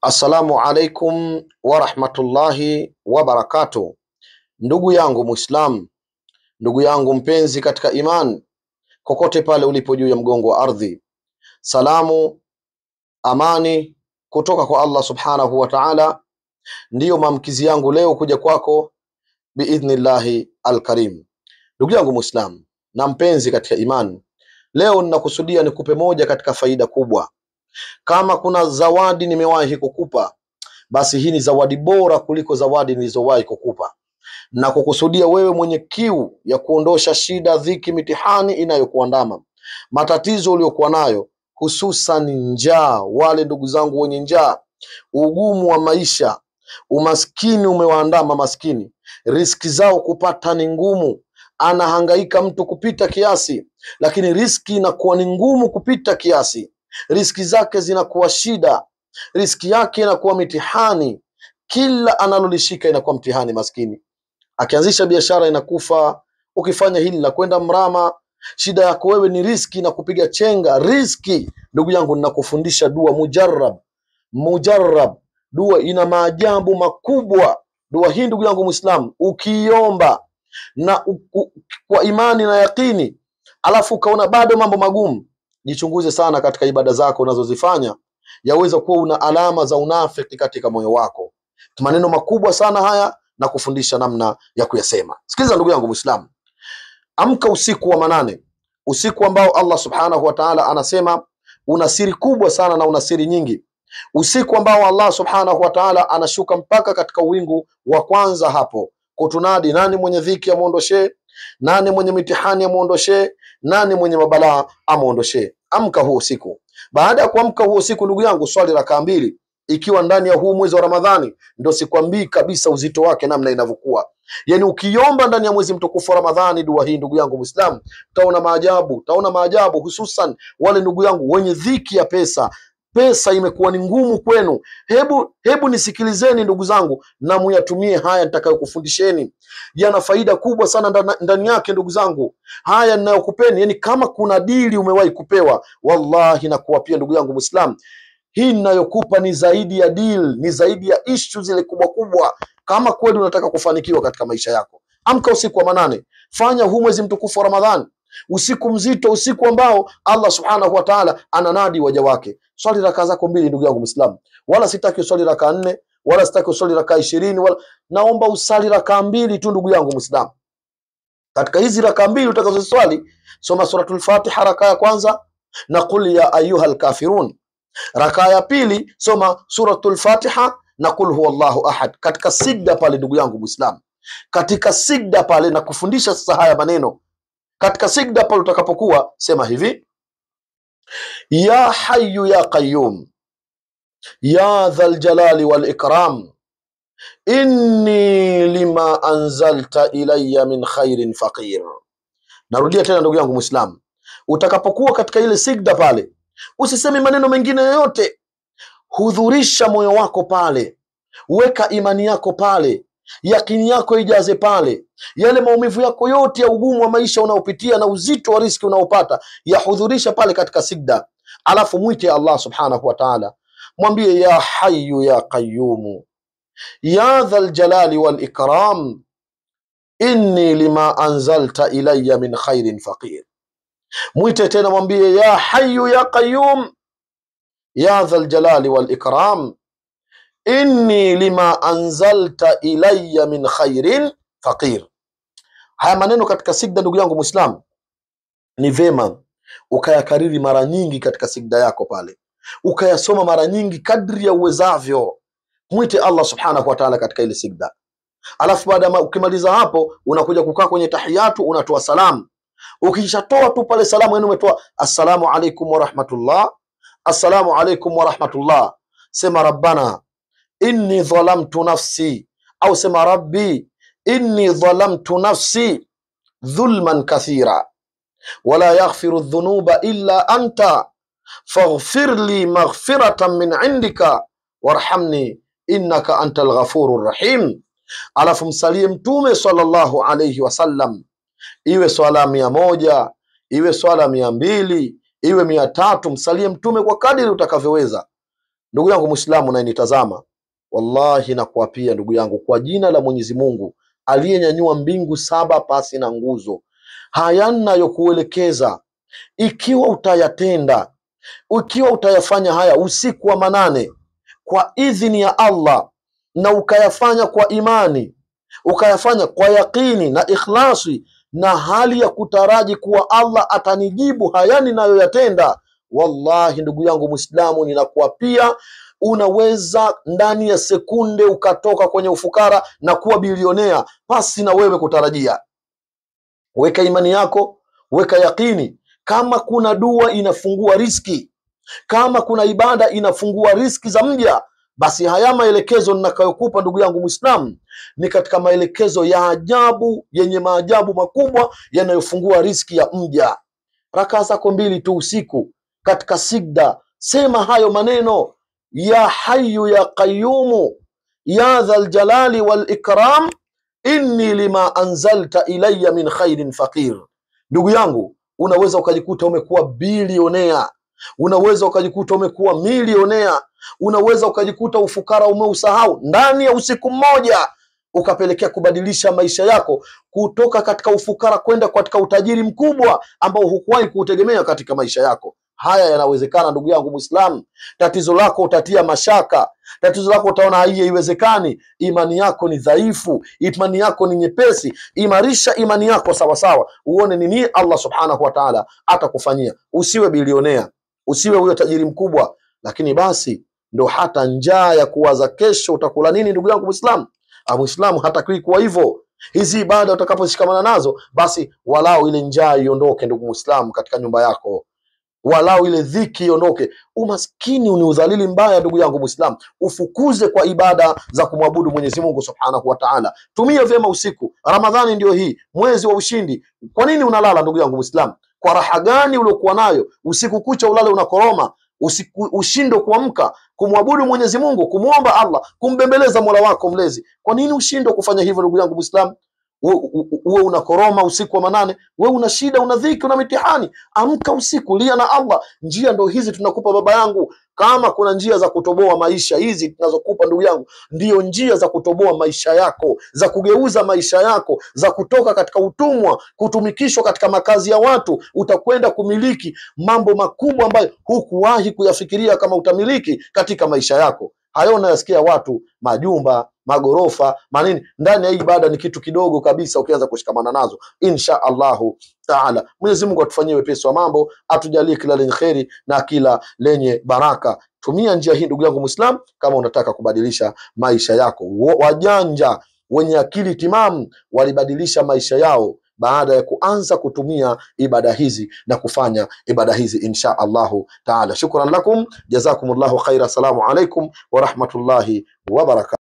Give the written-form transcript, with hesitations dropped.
Assalamu alaikum wa rahmatullahi wa barakatuh. Ndugu yangu Muislam, ndugu yangu mpenzi katika iman, kokote pale ulipo juu ya mgongo wa ardhi, salamu, amani kutoka kwa Allah subhanahu wa ta'ala ndiyo maamkizi yangu leo kuja kwako biidhnillahi alkarim. Ndugu yangu Muislam na mpenzi katika iman, leo ninakusudia nikupe moja katika faida kubwa. Kama kuna zawadi nimewahi kukupa, basi hii ni zawadi bora kuliko zawadi nilizowahi kukupa, na kukusudia wewe mwenye kiu ya kuondosha shida, dhiki, mitihani inayokuandama, matatizo uliokuwa nayo, hususan njaa. Wale ndugu zangu wenye njaa, ugumu wa maisha, umaskini umewaandama maskini, riski zao kupata ni ngumu. Anahangaika mtu kupita kiasi, lakini riski inakuwa ni ngumu kupita kiasi. Riski zake zinakuwa shida, riski yake inakuwa mitihani, kila analolishika inakuwa mtihani. Maskini akianzisha biashara inakufa, ukifanya hili la kwenda mrama. Shida yako wewe ni riski na kupiga chenga riski. Ndugu yangu, ninakufundisha dua mujarrab. Dua ina maajabu makubwa. Dua hii ndugu yangu Muislamu, ukiomba na kwa imani na yakini, alafu ukaona bado mambo magumu, jichunguze sana katika ibada zako unazozifanya. Yaweza kuwa una alama za unafiki katika moyo wako. Maneno makubwa sana haya na kufundisha namna ya kuyasema. Sikiliza ndugu yangu Muislamu, amka usiku wa manane, usiku ambao Allah subhanahu wa ta'ala anasema una siri kubwa sana na una siri nyingi. Usiku ambao Allah subhanahu wa ta'ala anashuka mpaka katika wingu wa kwanza hapo kutunadi, nani mwenye dhiki amuondoshe, nani mwenye mitihani amuondoshe, nani mwenye mabalaa amuondoshe. Amka huo usiku. Baada ya kuamka huo usiku, ndugu yangu, swali rakaa mbili, ikiwa ndani ya huu mwezi wa Ramadhani. Ndio sikwambii kabisa uzito wake namna inavyokuwa. Yani ukiomba ndani ya mwezi mtukufu wa Ramadhani dua hii, ndugu yangu Muislamu, utaona maajabu, hususan wale ndugu yangu wenye dhiki ya pesa imekuwa ni ngumu kwenu. Hebu nisikilizeni ndugu zangu, na muyatumie haya nitakayokufundisheni. Yana faida kubwa sana ndani yake ndugu zangu. Haya ninayokupeni, yani kama kuna dili umewahi kupewa, wallahi nakuapia ndugu yangu Muislamu, hii ninayokupa ni zaidi ya deal, ni zaidi ya issue zile kubwa kubwa, kama kweli unataka kufanikiwa katika maisha yako. Amka usiku wa manane, fanya huu mwezi mtukufu wa Ramadhani, usiku mzito, usiku ambao Allah subhanahu wa ta'ala ananadi waja wake. Swali rakaa zako mbili ndugu yangu Muislamu, wala sitaki uswali rakaa 4, wala sitaki uswali rakaa 20, wala naomba usali rakaa mbili tu ndugu yangu Muislamu. Katika hizi rakaa mbili utakazoswali, soma suratul Fatiha rakaa ya kwanza na qul ya ayyuhal kafirun. Rakaa ya pili soma suratul Fatiha na qul huwallahu ahad. Katika sigda pale ndugu yangu Muislamu, katika sigda pale na kufundisha sasa haya maneno. Katika sigda pale utakapokuwa, sema hivi: ya hayyu ya qayyum ya dhal jalali wal ikram inni lima anzalta ilayya min khairin faqir. Narudia tena ndugu yangu Muislamu, utakapokuwa katika ile sigda pale, usiseme maneno mengine yoyote. Hudhurisha moyo wako pale, weka imani yako pale, yakini yako ijaze pale. Yale maumivu yako yote ya ugumu wa maisha unaopitia na uzito wa riski unaopata, yahudhurisha pale katika sigda. Alafu mwite Allah subhanahu wa ta'ala, mwambie ya hayyu ya qayyum ya dhal jalali wal ikram inni lima anzalta ilayya min khairin faqir. Mwite tena, mwambie ya hayyu ya qayyum ya dhal jalali wal ikram inni lima anzalta ilayya min khairin faqir. Haya maneno katika sigda ndugu yangu Muislamu, ni vema ukayakariri mara nyingi katika sigda yako pale, ukayasoma mara nyingi kadri ya uwezavyo. Mwite Allah subhanahu wa ta'ala katika ile sigda. Alafu baada ukimaliza hapo, unakuja kukaa kwenye tahiyatu, unatoa salamu. Ukishatoa tu pale salamu, yani umetoa assalamu alaikum wa rahmatullah, assalamu alaikum wa rahmatullah, sema rabbana inni dhalamtu nafsi, au sema rabbi inni dhalamtu nafsi dhulman kathira wala yaghfiru dhunuba illa anta faghfir li maghfiratan min indika warhamni innaka antal ghafurur rahim. Alafu msalie Mtume sallallahu alayhi wasallam, iwe swala 100, iwe swala 200, iwe 300, msalie Mtume kwa kadiri utakavyoweza. Ndugu yangu Muislamu nayenitazama, wallahi nakuapia ndugu yangu, kwa jina la Mwenyezi Mungu aliyenyanyua mbingu 7 pasi na nguzo, haya ninayokuelekeza, ikiwa utayatenda, ikiwa utayafanya haya usiku wa manane kwa idhini ya Allah, na ukayafanya kwa imani, ukayafanya kwa yaqini na ikhlasi, na hali ya kutaraji kuwa Allah atanijibu haya ninayoyatenda, wallahi ndugu yangu Muislamu ninakuapia, unaweza ndani ya sekunde ukatoka kwenye ufukara na kuwa bilionea pasi na wewe kutarajia. Weka imani yako, weka yaqini. Kama kuna dua inafungua riski, kama kuna ibada inafungua riski za mja, basi haya maelekezo ninayokupa ndugu yangu Muislamu ni katika maelekezo ya ajabu, yenye maajabu makubwa yanayofungua riski ya mja. Rakaa zako 2 tu usiku katika sigda, sema hayo maneno: ya hayyu ya qayyumu ya dhal jalali wal ikram inni lima anzalta ilayya min khairin faqir. Ndugu yangu, unaweza ukajikuta umekuwa bilionea, unaweza ukajikuta umekuwa milionea, unaweza ukajikuta ufukara umeusahau ndani ya usiku mmoja, ukapelekea kubadilisha maisha yako kutoka katika ufukara kwenda katika utajiri mkubwa ambao hukuwahi kuutegemea katika maisha yako. Haya yanawezekana ndugu yangu Muislamu. Tatizo lako utatia mashaka, tatizo lako utaona haiwezekani, imani yako ni dhaifu, imani yako ni nyepesi. Imarisha imani yako sawa sawa, uone nini Allah subhanahu wa ta'ala atakufanyia. Usiwe bilionea, usiwe huyo tajiri mkubwa, lakini basi ndo hata njaa ya kuwaza kesho utakula nini ndugu yangu Muislamu. Muislamu hatakiwi kuwa hivyo. Hizi ibada utakaposhikamana nazo, basi walau ile njaa iondoke ndugu Muislamu katika nyumba yako, walau ile dhiki iondoke. Umaskini ni udhalili mbaya ndugu yangu Muislamu, ufukuze kwa ibada za kumwabudu Mwenyezi Mungu Subhanahu wa Ta'ala. Tumia vyema usiku. Ramadhani ndio hii, mwezi wa ushindi. Kwa nini unalala ndugu yangu Muislamu? Kwa raha gani uliokuwa nayo usiku kucha ulale unakoroma, ushinde kuamka kumwabudu Mwenyezi Mungu, kumuomba Allah, kumbembeleza Mola wako mlezi? Kwa nini ushinde kufanya hivyo ndugu yangu Muislamu? Uwe unakoroma usiku wa manane, wewe una shida, una dhiki, una mitihani, amka usiku, lia na Allah. Njia ndo hizi tunakupa baba yangu. Kama kuna njia za kutoboa maisha, hizi tunazokupa ndugu yangu ndio njia za kutoboa maisha yako, za kugeuza maisha yako, za kutoka katika utumwa, kutumikishwa katika makazi ya watu. Utakwenda kumiliki mambo makubwa ambayo hukuwahi kuyafikiria kama utamiliki katika maisha yako. Hayo unayasikia watu, majumba, magorofa, manini, ndani ya ibada ni kitu kidogo kabisa ukianza kushikamana nazo. Insha Allahu Taala, Mwenyezi Mungu atufanyie wepesi wa mambo, atujalie kila lenye kheri na kila lenye baraka. Tumia njia hii ndugu yangu Muislam kama unataka kubadilisha maisha yako. Wajanja wenye akili timamu walibadilisha maisha yao baada ya kuanza kutumia ibada hizi na kufanya ibada hizi insha Allahu Taala. Shukran lakum, jazakumullahu khaira. Assalamu alaikum wa rahmatullahi wa barakatuh.